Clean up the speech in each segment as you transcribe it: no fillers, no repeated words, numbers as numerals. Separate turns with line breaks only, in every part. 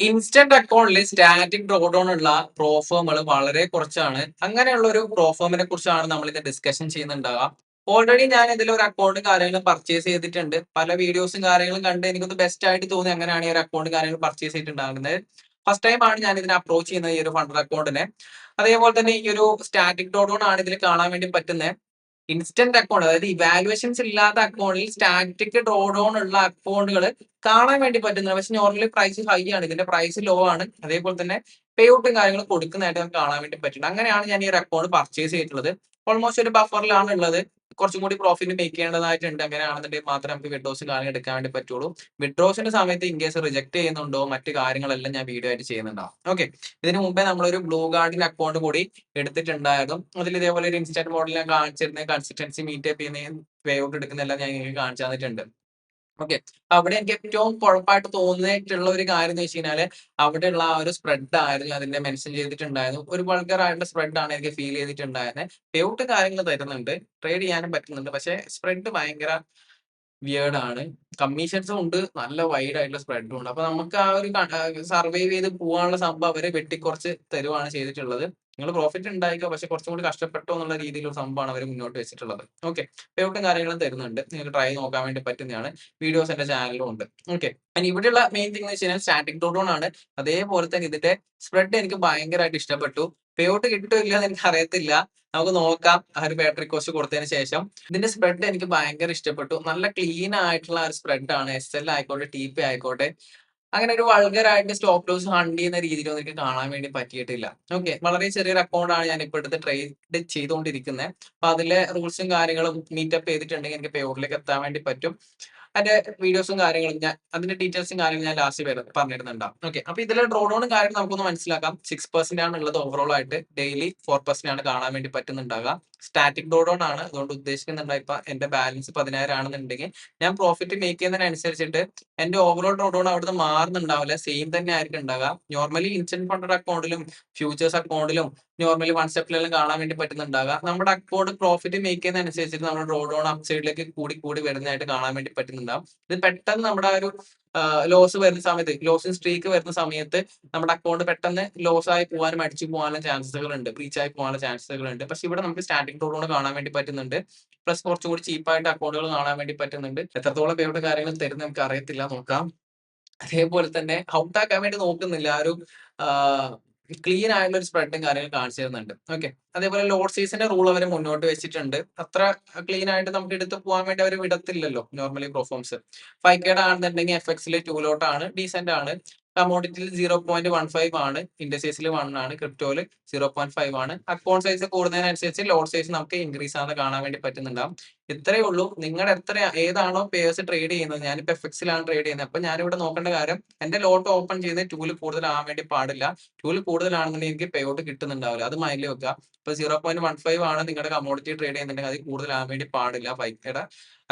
Instant അക്കൗണ്ടിൽ static draw down ഉള്ള pro ഫോമുകൾ വളരെ കുറച്ചാണ്. അങ്ങനെയുള്ള ഒരു പ്രോ ഫോമിനെ കുറിച്ചാണ് നമ്മൾ ഇത് ഡിസ്കഷൻ ചെയ്യുന്നുണ്ടാവുക. ഓൾറെഡി ഞാൻ ഇതിൽ ഒരു അക്കൗണ്ട് കാര്യങ്ങളും പർച്ചേസ് ചെയ്തിട്ടുണ്ട്. പല വീഡിയോസും കാര്യങ്ങളും കണ്ട് എനിക്കൊന്ന് ബെസ്റ്റ് ആയിട്ട് തോന്നി. അങ്ങനെയാണ് ഈ ഒരു അക്കൗണ്ട് കാര്യങ്ങൾ പർച്ചേസ് ചെയ്തിട്ടുണ്ടാകുന്നത്. ഫസ്റ്റ് ടൈം ആണ് ഞാൻ ഇതിനെ അപ്രോച്ച് ചെയ്യുന്നത്, ഈ ഒരു ഫണ്ടർ അക്കൗണ്ടിനെ. അതേപോലെ തന്നെ ഈ ഒരു സ്റ്റാറ്റിക് ഡ്രോ ഡൗൺ ആണ് ഇതിൽ കാണാൻ വേണ്ടി പറ്റുന്നത്. ഇൻസ്റ്റന്റ് അക്കൗണ്ട്, അതായത് ഇവാലുവേഷൻസ് ഇല്ലാത്ത അക്കൗണ്ടിൽ സ്റ്റാറ്റിക് ഡ്രോ ഡൗൺ ഉള്ള അക്കൗണ്ടുകൾ കാണാൻ വേണ്ടി പറ്റുന്നത്. പക്ഷെ നോർമലി പ്രൈസ് ഹൈ ആണ്, ഇതിന്റെ പ്രൈസ് ലോ ആണ്. അതേപോലെ തന്നെ പേ ഔട്ടും കാര്യങ്ങളും കൊടുക്കുന്നതായിട്ട് നമുക്ക് കാണാൻ വേണ്ടി പറ്റുന്നുണ്ട്. അങ്ങനെയാണ് ഞാൻ ഈ ഒരു അക്കൗണ്ട് പർച്ചേസ് ചെയ്തിട്ടുള്ളത്. ഓൾമോസ്റ്റ് ഒരു ബഫറിലാണ് ഉള്ളത്. കുറച്ചും കൂടി പ്രോഫിറ്റ് മേക്ക് ചെയ്യേണ്ടതായിട്ടുണ്ട്. അങ്ങനെയാണെന്നുണ്ടെങ്കിൽ മാത്രമേ നമുക്ക് വിഡ്രോസ് കാര്യങ്ങൾ എടുക്കാൻ വേണ്ടി പറ്റുള്ളൂ. വിഡ്രോസിന്റെ സമയത്ത് ഇൻ കേസ് റിജക്ട് ചെയ്യുന്നുണ്ടോ മറ്റു കാര്യങ്ങളെല്ലാം ഞാൻ വീഡിയോ ആയിട്ട് ചെയ്യുന്നുണ്ടാവും. ഓക്കെ, ഇതിനു മുമ്പേ നമ്മളൊരു ബ്ലൂ ഗാർഡിന്റെ അക്കൗണ്ട് കൂടി എടുത്തിട്ടുണ്ടായിരുന്നു. അതിൽ ഇതേപോലെ ഒരു ഇൻസ്റ്റന്റ് മോഡൽ ഞാൻ കാണിച്ചിരുന്നത്, കൺസിസ്റ്റൻസി മീറ്റപ്പ് ചെയ്യുന്നതും പേ ഔട്ട് എടുക്കുന്നതെല്ലാം ഞാൻ നിങ്ങൾക്ക് കാണിച്ചു തന്നിട്ടുണ്ട്. ഓക്കെ, അവിടെ എനിക്ക് ഏറ്റവും കുഴപ്പമായിട്ട് തോന്നിയിട്ടുള്ള ഒരു കാര്യം എന്ന് വെച്ച് കഴിഞ്ഞാല് അവിടെയുള്ള ആ ഒരു സ്പ്രെഡ് ആയിരുന്നു അതിന്റെ മെൻഷൻ ചെയ്തിട്ടുണ്ടായിരുന്നു. ഒരു വൾഗർ ആയിട്ടുള്ള സ്പ്രെഡ് ആണ് എനിക്ക് ഫീൽ ചെയ്തിട്ടുണ്ടായിരുന്നത്. പേ ഔട്ട് കാര്യങ്ങൾ തരുന്നുണ്ട്, ട്രേഡ് ചെയ്യാനും പറ്റുന്നുണ്ട്. പക്ഷെ സ്പ്രെഡ് ഭയങ്കര വിയേർഡ് ആണ്. കമ്മീഷൻസും ഉണ്ട്, നല്ല വൈഡ് ആയിട്ടുള്ള സ്പ്രെഡും ഉണ്ട്. അപ്പൊ നമുക്ക് ആ ഒരു സർവൈവ് ചെയ്ത് പോകാനുള്ള സംഭവം അവര് വെട്ടിക്കുറച്ച് തരുവാണ് ചെയ്തിട്ടുള്ളത്. നിങ്ങൾ പ്രോഫിറ്റ് ഉണ്ടായിക്കോ, പക്ഷെ കുറച്ചും കൂടി കഷ്ടപ്പെട്ടോ എന്നുള്ള രീതിയിലുള്ള സംഭവമാണ് അവർ മുന്നോട്ട് വെച്ചിട്ടുള്ളത്. ഓക്കെ, പേയ്മെന്റും കാര്യങ്ങളും തരുന്നുണ്ട്, നിങ്ങൾക്ക് ട്രൈ നോക്കാൻ വേണ്ടി പറ്റുന്നതാണ്. വീഡിയോസ് എന്റെ ചാനലിലും ഉണ്ട്. ഓക്കെ, ഇനി ഇവിടെയുള്ള മെയിൻ തിങ് എന്ന് വെച്ച് കഴിഞ്ഞാൽ സ്റ്റാറ്റിക് ഡ്രോ ഡൗൺ ആണ്. അതേപോലെ തന്നെ ഇതിന്റെ സ്പ്രെഡ് എനിക്ക് ഭയങ്കരമായിട്ട് ഇഷ്ടപ്പെട്ടു. പേ ഔട്ട് കിട്ടോ ഇല്ല എന്ന് എനിക്ക് അറിയത്തില്ല, നമുക്ക് നോക്കാം ആ ഒരു ബാറ്ററി കോസ്റ്റ് കൊടുത്തതിന് ശേഷം. ഇതിന്റെ സ്പ്രെഡ് എനിക്ക് ഭയങ്കര ഇഷ്ടപ്പെട്ടു. നല്ല ക്ലീൻ ആയിട്ടുള്ള ഒരു സ്പ്രെഡ് ആണ്. എസ് എൽ ആയിക്കോട്ടെ, ടി പി ആയിക്കോട്ടെ. അങ്ങനെ ഒരു വൾഗർ ആയിട്ട് സ്റ്റോപ്പ് ലോസ് ഹണ്ട് ചെയ്യുന്ന രീതിയിലൊന്നും എനിക്ക് കാണാൻ വേണ്ടി പറ്റിയിട്ടില്ല. ഓക്കെ, വളരെ ചെറിയൊരു അക്കൗണ്ട് ആണ് ഞാൻ ഇപ്പോൾ എടുത്ത് ട്രേഡ് ചെയ്തുകൊണ്ടിരിക്കുന്നത്. അപ്പൊ അതിലെ റൂൾസും കാര്യങ്ങളും മീറ്റപ്പ് ചെയ്തിട്ടുണ്ടെങ്കിൽ എനിക്ക് പേ ഔട്ടിലേക്ക് എത്താൻ വേണ്ടി പറ്റും. അതിന്റെ വീഡിയോസും കാര്യങ്ങളും ഞാൻ അതിന്റെ ഡീറ്റെയിൽസും കാര്യങ്ങളും ഞാൻ ലാസ്റ്റ് പറഞ്ഞിരുന്നുണ്ടാവും. ഓക്കെ, അപ്പൊ ഇതിലെ ഡ്രോ ഡൗണും കാര്യം നമുക്കൊന്ന് മനസ്സിലാക്കാം. 6% ആണ് ഉള്ളത് ഓവറോൾ ആയിട്ട്. ഡെയിലി 4% ആണ് കാണാൻ വേണ്ടി പറ്റുന്നുണ്ടാകുക. സ്റ്റാറ്റിക് ഡ്രോ ഡൗൺ ആണ്, അതുകൊണ്ട് ഉദ്ദേശിക്കുന്നുണ്ട് ഇപ്പൊ എന്റെ ബാലൻസ് 10,000 ആണെന്നുണ്ടെങ്കിൽ ഞാൻ പ്രോഫിറ്റ് മേക്ക് ചെയ്യുന്നതിനനുസരിച്ചിട്ട് എന്റെ ഓവറോൾ ഡ്രോ ഡൗൺ അവിടുന്ന് മാറുന്നുണ്ടാവില്ല, സെയിം തന്നെ ആയിരിക്കും ഉണ്ടാകുക. നോർമലി ഇൻസ്റ്റന്റ് ഫണ്ടഡ് അക്കൗണ്ടിലും ഫ്യൂച്ചേഴ്സ് അക്കൗണ്ടിലും നോർമലി വൺ സ്റ്റെപ്പിലെല്ലാം കാണാൻ വേണ്ടി പറ്റുന്നുണ്ടാകുക. നമ്മുടെ അക്കൗണ്ട് പ്രോഫിറ്റ് മേക്ക് ചെയ്യുന്നതനുസരിച്ചിട്ട് നമ്മുടെ ഡ്രോ ഡൗൺ അപ്പ് സൈഡിലേക്ക് കൂടി കൂടി വരുന്നതായിട്ട് കാണാൻ വേണ്ടി പറ്റുന്നുണ്ടാവും. ഇത് പെട്ടെന്ന് നമ്മുടെ ആ ഒരു ലോസ് വരുന്ന സമയത്ത്, ലോസിംഗ് സ്ട്രീക്ക് വരുന്ന സമയത്ത് നമ്മുടെ അക്കൗണ്ട് പെട്ടെന്ന് ലോസ് ആയി പോകാനും അടിച്ചു പോകാനുള്ള ചാൻസുകൾ ഉണ്ട്, ബ്രീച്ച് ആയി പോകാനുള്ള ചാൻസുകൾ ഉണ്ട്. പക്ഷെ ഇവിടെ നമുക്ക് സ്റ്റാറ്റിക് ഡ്രോ ഡൗൺ കാണാൻ വേണ്ടി പറ്റുന്നുണ്ട്. പ്ലസ് കുറച്ചും കൂടി ചീപ്പായിട്ട് അക്കൗണ്ടുകൾ കാണാൻ വേണ്ടി പറ്റുന്നുണ്ട്. എത്രത്തോളം പേരുടെ കാര്യങ്ങൾ തരുന്ന നമുക്ക് അറിയത്തില്ല, നോക്കാം. അതേപോലെ തന്നെ ഔട്ട് ആക്കാൻ വേണ്ടി നോക്കുന്നില്ല, ആ ഒരു ക്ലീൻ ആയിട്ടുള്ള ഒരു സ്പ്രെഡും കാര്യങ്ങളും കാണിച്ചു തരുന്നുണ്ട്. ഓക്കെ, അതേപോലെ ലോഡ് സൈസിന്റെ റൂൾ അവർ മുന്നോട്ട് വെച്ചിട്ടുണ്ട്. അത്ര ക്ലീൻ ആയിട്ട് നമുക്ക് എടുത്ത് പോകാൻ വേണ്ടി അവർ വിടത്തില്ലല്ലോ നോർമലി പെർഫോംസ്. 5K ആണെന്നുണ്ടെങ്കിൽ എഫ് എക്സിൽ 2 ലോട്ടാണ്, ഡീസെന്റ് ആണ്. കമോഡിറ്റിയിൽ 0.15 ആണ്, ഇൻഡസ്ട്രീസിൽ 1 ആണ്, ക്രിപ്റ്റോയിൽ 0.5 ആണ്. അക്കൗണ്ട് സൈസ് കൂടുന്നതിനനുസരിച്ച് ലോഡ് സൈസ് നമുക്ക് ഇൻക്രീസ് ആണെന്ന് കാണാൻ വേണ്ടി പറ്റുന്നുണ്ടാവും. ഇത്രയേ ഉള്ളൂ. നിങ്ങളുടെ എത്ര ഏതാണോ പേഴ്സ് ട്രേഡ് ചെയ്യുന്നത്, ഞാനിപ്പോ എഫ് എക്സിലാണ് ട്രേഡ് ചെയ്യുന്നത്. അപ്പൊ ഞാനിവിടെ നോക്കേണ്ട കാര്യം എന്റെ ലോട്ട് ഓപ്പൺ ചെയ്യുന്നത് 2 കൂടുതലാവാൻ വേണ്ടി പാടില്ല. 2 കൂടുതലാണെന്നുണ്ടെങ്കിൽ എനിക്ക് പേ ഔട്ട് കിട്ടുന്നുണ്ടാവില്ല, അത് മൈൻഡിൽ വെക്കുക. ഇപ്പൊ 0.15 ആണ് നിങ്ങളുടെ കമോഡിറ്റി ട്രേഡ് ചെയ്യുന്നുണ്ടെങ്കിൽ അതിൽ കൂടുതലാവാൻ വേണ്ടി പാടില്ല 5Kയുടെ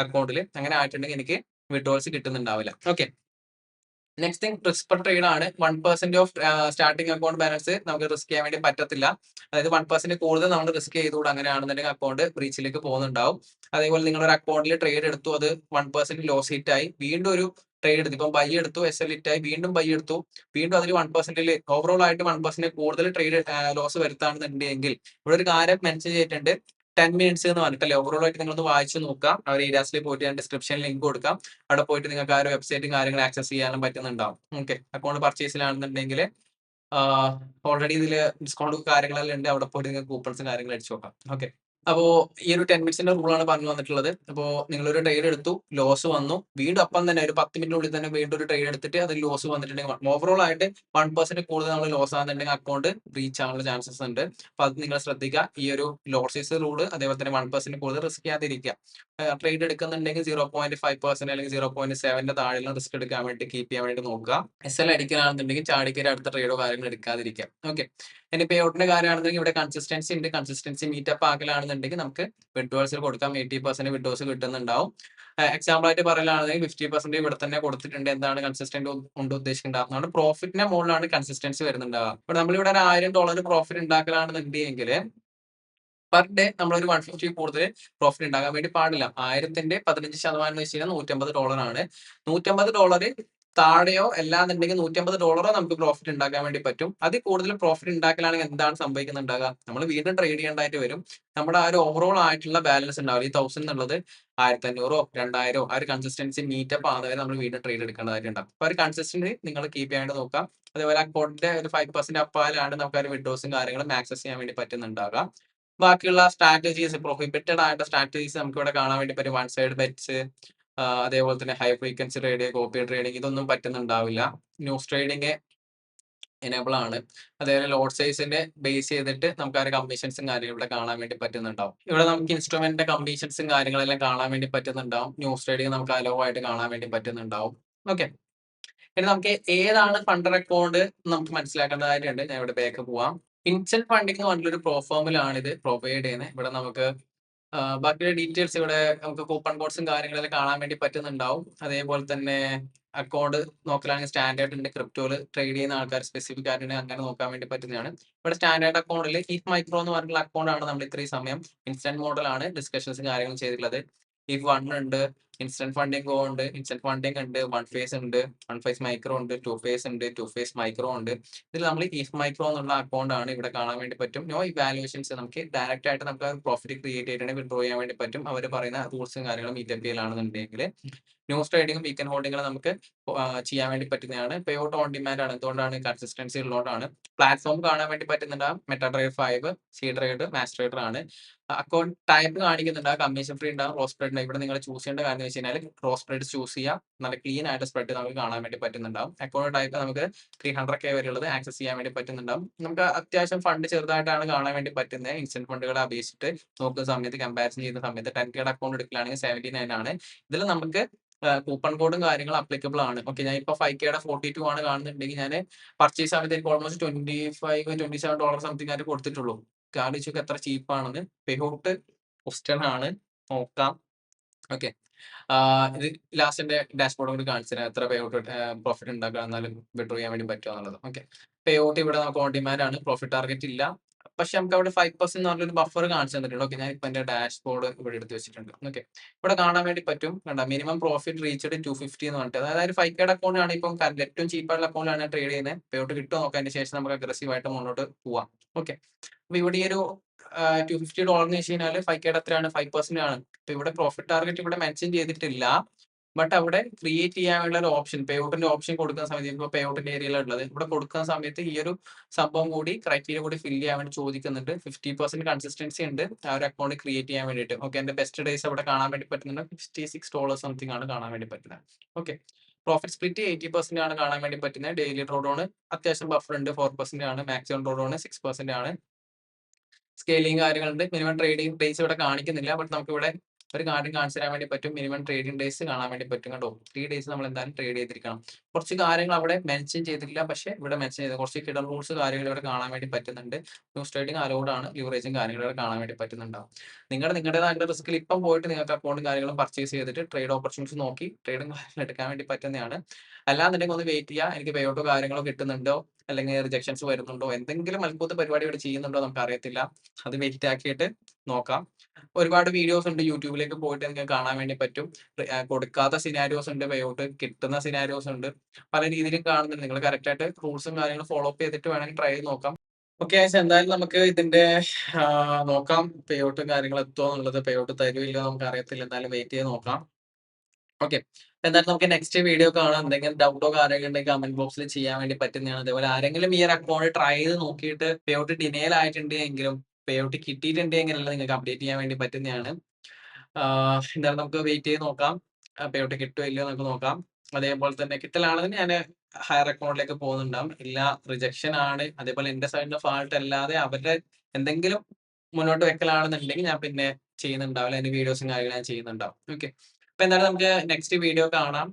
അക്കൗണ്ടിൽ. അങ്ങനെ ആയിട്ടുണ്ടെങ്കിൽ എനിക്ക് വിഡ്രോൾസ് കിട്ടുന്നുണ്ടാവില്ല. Okay, next thing risk per trade ആണ്. 1% ഓഫ് സ്റ്റാർട്ടിംഗ് അക്കൗണ്ട് ബാലൻസ് നമുക്ക് റിസ്ക് ചെയ്യാൻ വേണ്ടി പറ്റത്തില്ല. അതായത് 1% കൂടുതൽ നമ്മൾ റിസ്ക് ചെയ്തുകൂടാ. അങ്ങനെയാണെന്നുണ്ടെങ്കിൽ അക്കൗണ്ട് ബ്രീച്ചിലേക്ക് പോകുന്നുണ്ടാവും. അതേപോലെ നിങ്ങളൊരു അക്കൗണ്ടിൽ ട്രേഡ് എടുത്തു, അത് 1% ലോസ് ഹിറ്റ് ആയി, വീണ്ടും ഒരു ട്രേഡ് എടുത്തു, ഇപ്പം ബൈ എടുത്തു, എസ് എൽ ഹിറ്റ് ആയി, വീണ്ടും ബൈ എടുത്തു, വീണ്ടും അതിൽ 1% ഓവറോൾ ആയിട്ട് 1% കൂടുതൽ ട്രേഡ് ലോസ് വരുത്താണെന്നുണ്ടെങ്കിൽ ഇവിടെ ഒരു കാര്യം മെൻഷൻ ചെയ്തിട്ടുണ്ട്, 10 മിനിറ്റ്സ് എന്ന് പറഞ്ഞിട്ടല്ലേ. ഓവറോൾ ആയിട്ട് നിങ്ങളൊന്ന് വായിച്ചു നോക്കാം. അവർ ഏരിയാസിൽ പോയിട്ട് ഞാൻ ഡിസ്ക്രിപ്ഷനിൽ ലിങ്ക് കൊടുക്കാം. അവിടെ പോയിട്ട് നിങ്ങൾക്ക് ആ ഒരു വെബ്സൈറ്റും കാര്യങ്ങളും ആക്സസ് ചെയ്യാനും പറ്റുന്നുണ്ടാവും. ഓക്കെ, അക്കൗണ്ട് പർച്ചേസിലാണെന്നുണ്ടെങ്കിൽ ഓൾറെഡി ഇതിൽ ഡിസ്കൗണ്ട് കാര്യങ്ങളെല്ലാം ഉണ്ട്. അവിടെ പോയിട്ട് നിങ്ങൾക്ക് കൂപ്പൺസും കാര്യങ്ങളും അടിച്ചു നോക്കാം. ഓക്കെ, അപ്പോ ഈ ഒരു 10 മിനിറ്റ്സിന്റെ റൂളാണ് പറഞ്ഞു വന്നിട്ടുള്ളത്. അപ്പോ നിങ്ങളൊരു ട്രേഡ് എടുത്തു, ലോസ് വന്നു, വീണ്ടും അപ്പം തന്നെ ഒരു 10 മിനിറ്റിനുള്ളിൽ തന്നെ വീണ്ടും ഒരു ട്രേഡ് എടുത്തിട്ട് അതിൽ ലോസ് വന്നിട്ടുണ്ടെങ്കിൽ ഓവറോൾ ആയിട്ട് 1% കൂടുതൽ നമ്മൾ ലോസ് ആകുന്നുണ്ടെങ്കിൽ അക്കൗണ്ട് റീച്ച് ആവാനുള്ള ചാൻസസ് ഉണ്ട്. അപ്പൊ അത് നിങ്ങൾ ശ്രദ്ധിക്കുക. ഈ ഒരു ലോസ് സൈസ് റൂള്, അതേപോലെ തന്നെ 1% കൂടുതൽ റിസ്ക് ചെയ്യാതിരിക്കുക. ട്രേഡ് എടുക്കുന്നുണ്ടെങ്കിൽ 0.5% അല്ലെങ്കിൽ 0.7 താഴെയുള്ള റിസ്ക് എടുക്കാൻ വേണ്ടി കീപ്പ് ചെയ്യാൻ വേണ്ടി നോക്കുക. എസ് എൽ അടിക്കാനാണെന്നുണ്ടെങ്കിൽ ചാടിക്കറി അടുത്ത ട്രേഡോ കാര്യങ്ങളോ എടുക്കാതിരിക്കുക. ഓക്കെ, ഇനി പേ ഔട്ടിന്റെ കാര്യമാണെന്നുണ്ടെങ്കിൽ ഇവിടെ കൺസിസ്റ്റൻസി ഉണ്ട്. കൺസിസ്റ്റൻസി മീറ്റപ്പ് ആക്കലാണെന്നുണ്ടെങ്കിൽ നമുക്ക് വിഡ്രോൾസിൽ കൊടുക്കാം. 80% വിഡ്രോസ് കിട്ടുന്നുണ്ടാവും. എക്സാമ്പിൾ ആയിട്ട് പറയുകയാണെന്നുണ്ടെങ്കിൽ 50% ഇവിടെ തന്നെ കൊടുത്തിട്ടുണ്ട്. എന്താണ് കൺസിസ്റ്റന്റ് കൊണ്ട് ഉദ്ദേശിക്കുന്നുണ്ടാവുന്നതാണ്. പ്രോഫിറ്റിന്റെ മുകളിലാണ് കൺസിസ്റ്റൻസി വരുന്നുണ്ടാവുക. ഇപ്പൊ നമ്മളിവിടെ ഒരു $1000 പ്രോഫിറ്റ് ഉണ്ടാക്കലാണെന്നുണ്ടെങ്കിൽ പെർ ഡേ നമ്മളൊരു 150 കൂടുതൽ പ്രോഫിറ്റ് ഉണ്ടാകാൻ വേണ്ടി പാടില്ല. 1000ന്റെ 15% എന്ന് വെച്ച് കഴിഞ്ഞാൽ $150 ആണ്. $150 താഴെയോ അല്ലാന്നുണ്ടെങ്കിൽ $150 നമുക്ക് പ്രോഫിറ്റ് ഉണ്ടാക്കാൻ വേണ്ടി പറ്റും. അതിൽ കൂടുതൽ പ്രോഫിറ്റ് ഉണ്ടാക്കലാണെങ്കിൽ എന്താണ് സംഭവിക്കുന്നുണ്ടാകുക? നമ്മൾ വീണ്ടും ട്രേഡ് ചെയ്യേണ്ടതായിട്ട് വരും. നമ്മുടെ ആ ഒരു ഓവറോൾ ആയിട്ടുള്ള ബാലൻസ് ഉണ്ടാവില്ല. ഈ 1000 എന്നുള്ളത് 1500 2000 ആ ഒരു കൺസിസ്റ്റൻസി മീറ്റപ്പ് ആകുന്നവരെ നമ്മൾ വീണ്ടും ട്രേഡ് എടുക്കേണ്ടതായിട്ടുണ്ടാവും. അപ്പൊ ഒരു കൺസിസ്റ്റൻസി നിങ്ങൾ കീപ്പ് ചെയ്യാണ്ട് നോക്കാം. അതേപോലെ അക്കൗണ്ടിന്റെ ഒരു 5% അപ്പാലാണ് നമുക്ക് ആ ഒരു വിഡ്രോസും കാര്യങ്ങളും ആക്സസ് ചെയ്യാൻ വേണ്ടി പറ്റുന്നുണ്ടാകാം. ബാക്കിയുള്ള സ്ട്രാറ്റജീസ് പ്രൊഹിബിറ്റഡ് ആയിട്ടുള്ള സ്ട്രാറ്റജീസ് നമുക്ക് ഇവിടെ കാണാൻ വേണ്ടി പറ്റും. വൺ സൈഡ് ബെറ്റ്സ്, അതേപോലെ തന്നെ high frequency trade, copy trading ഇതൊന്നും പറ്റുന്നുണ്ടാവില്ല. ന്യൂസ് ട്രേഡിംഗ് എനേബിൾ ആണ്. അതേപോലെ ലോട്ട് സൈസിന്റെ ബേസ് ചെയ്തിട്ട് നമുക്ക് ആ ഒരു കമ്മീഷൻസും കാര്യങ്ങളും ഇവിടെ കാണാൻ വേണ്ടി പറ്റുന്നുണ്ടാവും. ഇവിടെ നമുക്ക് ഇൻസ്ട്രുമെന്റിന്റെ കമ്മീഷൻസും കാര്യങ്ങളെല്ലാം കാണാൻ വേണ്ടി പറ്റുന്നുണ്ടാവും. ന്യൂസ് ട്രേഡിംഗ് നമുക്ക് അലോ ആയിട്ട് കാണാൻ വേണ്ടി പറ്റുന്നുണ്ടാവും. ഓക്കെ. ഇനി നമുക്ക് ഏതാണ് ഫണ്ടർ അക്കൗണ്ട് നമുക്ക് മനസ്സിലാക്കേണ്ടതായിട്ടുണ്ട്. ഞാൻ ഇവിടെ ബാക്ക് പോവാം. ഇൻസ്റ്റന്റ് ഫണ്ടിംഗ് എന്ന് പറഞ്ഞിട്ടുള്ള ഒരു പ്രോഫോമിലാണ് ഇത് പ്രൊവൈഡ് ചെയ്യുന്നത്. ഇവിടെ നമുക്ക് ബാക്കിയുള്ള ഡീറ്റെയിൽസ് ഇവിടെ നമുക്ക് കൂപ്പൺ കോഡ്സും കാര്യങ്ങളെല്ലാം കാണാൻ വേണ്ടി പറ്റുന്നുണ്ടാവും. അതേപോലെ തന്നെ അക്കൗണ്ട് നോക്കലാണെങ്കിൽ സ്റ്റാൻഡേർഡ് ഉണ്ട്. ക്രിപ്റ്റോയിൽ ട്രേഡ് ചെയ്യുന്ന ആൾക്കാർ സ്പെസിഫിക് ആയിട്ട് അങ്ങനെ നോക്കാൻ വേണ്ടി പറ്റുന്നതാണ്. ഇവിടെ സ്റ്റാൻഡേർഡ് അക്കൗണ്ടിൽ ഇഫ് മൈക്രോ എന്ന് പറഞ്ഞിട്ടുള്ള അക്കൗണ്ടാണ് നമ്മൾ ഇത്രയും സമയം ഇൻസ്റ്റന്റ് മോഡലാണ് ഡിസ്കഷൻസും കാര്യങ്ങളും ചെയ്തിട്ടുള്ളത്. ഇഫ് വൺ ഉണ്ട്, ഇൻസ്റ്റന്റ് ഫണ്ടിംഗ് ഗോ ഉണ്ട്, ഇൻസ്റ്റന്റ് ഫണ്ടിംഗ് ഉണ്ട്, വൺ ഫേസ് ഉണ്ട്, വൺ ഫേസ് മൈക്രോ ഉണ്ട്, ടു ഫേസ് ഉണ്ട്, ടു ഫേസ് മൈക്രോ ഉണ്ട്. ഇതിൽ നമ്മൾ ഇഫ് മൈക്രോ എന്നുള്ള അക്കൗണ്ട് ആണ് ഇവിടെ കാണാൻ വേണ്ടി പറ്റും. നോ ഇവാലുവേഷൻസ് നമുക്ക് ഡയറക്റ്റ് ആയിട്ട് നമുക്ക് പ്രോഫിറ്റ് ക്രിയേറ്റ് ചെയ്തിട്ട് വിഡ്രോ ചെയ്യാൻ വേണ്ടി പറ്റും. അവർ പറയുന്ന റൂൾസും കാര്യങ്ങളും മീറ്റപ്പിലാണെന്നുണ്ടെങ്കിൽ ന്യൂസ് ട്രേഡിംഗും വീക്കൻ ഹോൾഡിംഗും നമുക്ക് ചെയ്യാൻ വേണ്ടി പറ്റുന്നതാണ്. പേ ഔട്ട് ഓൺ ഡിമാൻഡ് ആണ്. എന്തുകൊണ്ടാണ്? കൺസിസ്റ്റൻസി ഉള്ളതുകൊണ്ടാണ്. പ്ലാറ്റ്ഫോം കാണാൻ വേണ്ടി പറ്റുന്നുണ്ടാകും. MetaTrader 5, cTrader, Match Trader ആണ്. അക്കൗണ്ട് ടൈപ്പ് കാണിക്കുന്നുണ്ടാകും. കമ്മീഷൻ ഫ്രീ ഉണ്ടാകും, റോസ് സ്പ്രെഡ് ഉണ്ടാകും. ഇവിടെ നിങ്ങൾ ചൂസ് ചെയ്യേണ്ട കാര്യം എന്ന് വെച്ച് കഴിഞ്ഞാൽ റോസ് സ്പ്രെഡ് ചൂസ് ചെയ്യാം. നല്ല ക്ലീൻ ആയിട്ട് സ്പ്രെഡ് നമുക്ക് കാണാൻ വേണ്ടി പറ്റുന്നുണ്ടാവും. അക്കൗണ്ട് ടൈപ്പ് നമുക്ക് 300K വരെയുള്ളത് ആക്സസ് ചെയ്യാൻ വേണ്ടി പറ്റുന്നുണ്ടാവും. നമുക്ക് അത്യാവശ്യം ഫണ്ട് ചെറുതായിട്ടാണ് കാണാൻ വേണ്ടി പറ്റുന്നത്. ഇൻസ്റ്റന്റ് ഫണ്ടുകളെ അപേക്ഷിച്ചിട്ട് നോക്കുന്ന സമയത്ത് കമ്പാരിസൺ ചെയ്യുന്ന സമയത്ത് 10K അക്കൗണ്ട് എടുക്കലാണെങ്കിൽ 79 ആണ്. ഇതിൽ നമുക്ക് കൂപ്പൺ കോഡും കാര്യങ്ങളും അപ്ലിക്കബിൾ ആണ്. ഓക്കെ, ഞാൻ ഇപ്പോൾ 5K 42 ആണ് കാണുന്നുണ്ടെങ്കിൽ ഞാൻ പർച്ചേസ് ആവുമ്പോൾ എനിക്ക് ഓൾമോസ്റ്റ് $25-27 സംതിങ് ആയിട്ട് കൊടുത്തിട്ടുള്ളൂ. ആലോചിച്ച് എത്ര ചീപ്പാണെന്ന്. പേ ഔട്ട് ക്വസ്റ്റ്യൻ ആണ്, നോക്കാം. ഓക്കെ, ഇത് ലാസ്റ്റിന്റെ ഡാഷ്ബോർഡ് കൂടി കാണിച്ചു തരാം. എത്ര പേ ഔട്ട് പ്രോഫിറ്റ് ഉണ്ടാക്കുക എന്നാലും വിഡ്രോ ചെയ്യാൻ വേണ്ടി പറ്റുക എന്നുള്ളത്. ഓക്കെ, പേ ഔട്ട് ഇവിടെ നമുക്ക് ഓൺ ഡിമാൻഡ് ആണ്. പ്രോഫിറ്റ് ടാർഗറ്റ് ഇല്ല. പക്ഷെ നമുക്ക് അവിടെ 5% എന്ന് പറഞ്ഞൊരു ബഫർ കാണിച്ചു തന്നിട്ടുണ്ട്. ഓക്കെ, ഞാൻ ഇപ്പൊ എന്റെ ഡാഷ്ബോർഡ് ഇവിടെ എടുത്ത് വെച്ചിട്ടുണ്ട്. ഓക്കെ, ഇവിടെ കാണാൻ വേണ്ടി പറ്റും. കണ്ട മിനിമം പ്രോഫിറ്റ് റീച്ച്ഡ് 250 എന്ന് പറഞ്ഞിട്ട്, അതായത് 5K അക്കൗണ്ട് ആണ് ഇപ്പം ഏറ്റവും ചീപ്പായിട്ടുള്ള അക്കൗണ്ടാണ് ട്രേഡ് ചെയ്യുന്നത്. പേ ഔട്ട് കിട്ടുമോ നോക്കാം. അതിന് ശേഷം നമുക്ക് അഗ്രസീവ് ആയിട്ട് മുന്നോട്ട് പോവാം. ഓക്കെ, അപ്പൊ ഇവിടെ ഈ ഒരു $250 എന്ന് വെച്ച് കഴിഞ്ഞാൽ 5K എത്രയാണ്? 5% ആണ്. ഇപ്പൊ ഇവിടെ പ്രോഫിറ്റ് ടാർഗറ്റ് ഇവിടെ മെൻഷൻ ചെയ്തിട്ടില്ല. ബട്ട് അവിടെ ക്രിയേറ്റ് ചെയ്യാനുള്ള ഒരു ഓപ്ഷൻ, പേ ഔട്ടിന്റെ ഓപ്ഷൻ കൊടുക്കുന്ന സമയത്ത് ഇപ്പോൾ പേ ഔട്ടിന്റെ ഏരിയയിലുള്ളത് ഇവിടെ കൊടുക്കുന്ന സമയത്ത് ഈ ഒരു സംഭവം കൂടി ക്രൈറ്റീരിയ കൂടി ഫിൽ ചെയ്യാൻ വേണ്ടി ചോദിക്കുന്നുണ്ട്. 50% കൺസിസ്റ്റൻസി ഉണ്ട് ആ ഒരു അക്കൗണ്ട് ക്രിയേറ്റ് ചെയ്യാൻ വേണ്ടിയിട്ട്. ഓക്കെ, എന്റെ ബെസ്റ്റ് ഡേയ്സ് അവിടെ കാണാൻ വേണ്ടി പറ്റുന്നുണ്ട്. $56 സംതിങ് ആണ് കാണാൻ വേണ്ടി പറ്റുന്നത്. ഓക്കെ, പ്രോഫിറ്റ് സ്പ്ലിറ്റ് 80% ആണ് കാണാൻ വേണ്ടി പറ്റുന്നത്. ഡെയിലി ഡ്രോഡോൺ അത്യാവശ്യം ബഫർ ഉണ്ട്, 4% ആണ്. മാക്സിമം ഡ്രോഡോൺ 6% ആണ്. സ്കെയിലിംഗ് കാര്യങ്ങളുണ്ട്. മിനിമം ട്രേഡിംഗ് ഡേയ്സ് ഇവിടെ കാണിക്കുന്നില്ല. ബട്ട് നമുക്ക് ഇവിടെ ഒരു കാര്യം കാണിച്ചു തരാൻ വേണ്ടി പറ്റും. മിനിമം ട്രേഡിംഗ് ഡേയ്സ് കാണാൻ വേണ്ടി പറ്റും. കേട്ടോ, 3 ഡേയ്സ് നമ്മൾ എന്തായാലും ട്രേഡ് ചെയ്തിരിക്കണം. കുറച്ച് കാര്യങ്ങൾ അവിടെ മെൻഷൻ ചെയ്തിട്ടില്ല, പക്ഷേ ഇവിടെ മെൻഷൻ ചെയ്ത് കുറച്ച് ഹിഡൻ റൂൾസ് കാര്യങ്ങൾ ഇവിടെ കാണാൻ വേണ്ടി പറ്റുന്നുണ്ട്. ന്യൂസ് ട്രേഡിംഗ് അലൗഡ് ആണ്. ലിവറേജും കാര്യങ്ങളും ഇവിടെ കാണാൻ വേണ്ടി പറ്റുന്നുണ്ടാവും. നിങ്ങളുടേതായിട്ടുള്ള റിസ്കിൽ ഇപ്പം പോയിട്ട് നിങ്ങൾക്ക് അക്കൗണ്ടും കാര്യങ്ങളും പർച്ചേസ് ചെയ്തിട്ട് ട്രേഡ് ഓപ്പർച്യൂണിറ്റീസ് നോക്കി ട്രേഡും കാര്യങ്ങളും എടുക്കാൻ വേണ്ടി പറ്റുന്നതാണ്. അല്ലാന്നുണ്ടെങ്കിൽ ഒന്ന് വെയിറ്റ് ചെയ്യുക. എനിക്ക് പേ ഔട്ടോ കാര്യങ്ങളോ കിട്ടുന്നുണ്ടോ, അല്ലെങ്കിൽ റിജക്ഷൻസ് വരുന്നുണ്ടോ, എന്തെങ്കിലും അത്ഭുത പരിപാടി ഇവിടെ ചെയ്യുന്നുണ്ടോ നമുക്ക് അറിയത്തില്ല. അത് വെയിറ്റ് ആക്കിയിട്ട് നോക്കാം. ഒരുപാട് വീഡിയോസ് ഉണ്ട്, യൂട്യൂബിലേക്ക് പോയിട്ട് നിങ്ങൾക്ക് കാണാൻ വേണ്ടി പറ്റും. കൊടുക്കാത്ത സിനാരിയോസ് ഉണ്ട്, പേ ഔട്ട് കിട്ടുന്ന സിനാരിയോസ് ഉണ്ട്. പല രീതിയിലും കാണുന്നുണ്ട്. നിങ്ങൾ കറക്റ്റ് ആയിട്ട് റൂൾസും കാര്യങ്ങളും ഫോളോ അപ്പ് ചെയ്തിട്ട് വേണമെങ്കിൽ ട്രൈ ചെയ്ത് നോക്കാം. ഓക്കെ, എന്തായാലും നമുക്ക് ഇതിന്റെ നോക്കാം. പേ ഔട്ടും കാര്യങ്ങളും എത്തുമോ എന്നുള്ളത്. പേ ഔട്ട് തരുമില്ല നമുക്ക് അറിയത്തില്ല. എന്തായാലും വെയിറ്റ് ചെയ്ത് നോക്കാം. ഓക്കെ, എന്തായാലും നമുക്ക് നെക്സ്റ്റ് വീഡിയോ കാണാം. എന്തെങ്കിലും ഡൗട്ടോ കാര്യങ്ങൾ ഉണ്ടെങ്കിൽ കമന്റ് ബോക്സിൽ ചെയ്യാൻ വേണ്ടി പറ്റുന്നതാണ്. അതേപോലെ ആരെങ്കിലും ഈ ഒരു അക്കൗണ്ട് ട്രൈ ചെയ്ത് നോക്കിയിട്ട് പേ ഔട്ട് ഡിനേൽ ആയിട്ടുണ്ടെങ്കിലും പേ ഔട്ട് കിട്ടിയിട്ടുണ്ടെങ്കിൽ നിങ്ങൾക്ക് അപ്ഡേറ്റ് ചെയ്യാൻ വേണ്ടി പറ്റുന്നതാണ്. എന്തായാലും നമുക്ക് വെയിറ്റ് ചെയ്ത് നോക്കാം. പേ ഔട്ട് കിട്ടുമോ ഇല്ലയോ നമുക്ക് നോക്കാം. അതേപോലെ തന്നെ കിട്ടലാണെങ്കിൽ ഞാൻ ഹയർ അക്കൗണ്ടിലേക്ക് പോകുന്നുണ്ടാവും. ഇല്ല റിജക്ഷൻ ആണ്, അതേപോലെ എന്റെ സൈഡിന്റെ ഫാൾട്ട് അല്ലാതെ അവരുടെ എന്തെങ്കിലും മുന്നോട്ട് വെക്കലാണെന്നുണ്ടെങ്കിൽ ഞാൻ പിന്നെ ചെയ്യുന്നുണ്ടാവില്ല. അതിന്റെ വീഡിയോസും കാര്യങ്ങളും ഞാൻ ചെയ്യുന്നുണ്ടാവും. ഓക്കെ, അപ്പൊ എന്തായാലും നമുക്ക് നെക്സ്റ്റ് വീഡിയോ കാണാം.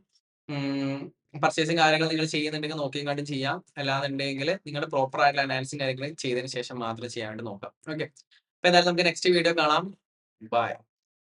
പർച്ചേസിങ് കാര്യങ്ങൾ നിങ്ങൾ ചെയ്യുന്നുണ്ടെങ്കിൽ നോക്കിയും കണ്ടും ചെയ്യാം. അല്ലാന്നുണ്ടെങ്കിൽ നിങ്ങളുടെ പ്രോപ്പർ ആയിട്ടുള്ള അനാലിസിസ് കാര്യങ്ങൾ ചെയ്തതിന് ശേഷം മാത്രം ചെയ്യാൻ വേണ്ടി നോക്കാം. ഓക്കെ, അപ്പൊ എന്തായാലും നമുക്ക് നെക്സ്റ്റ് വീഡിയോ കാണാം. ബൈ.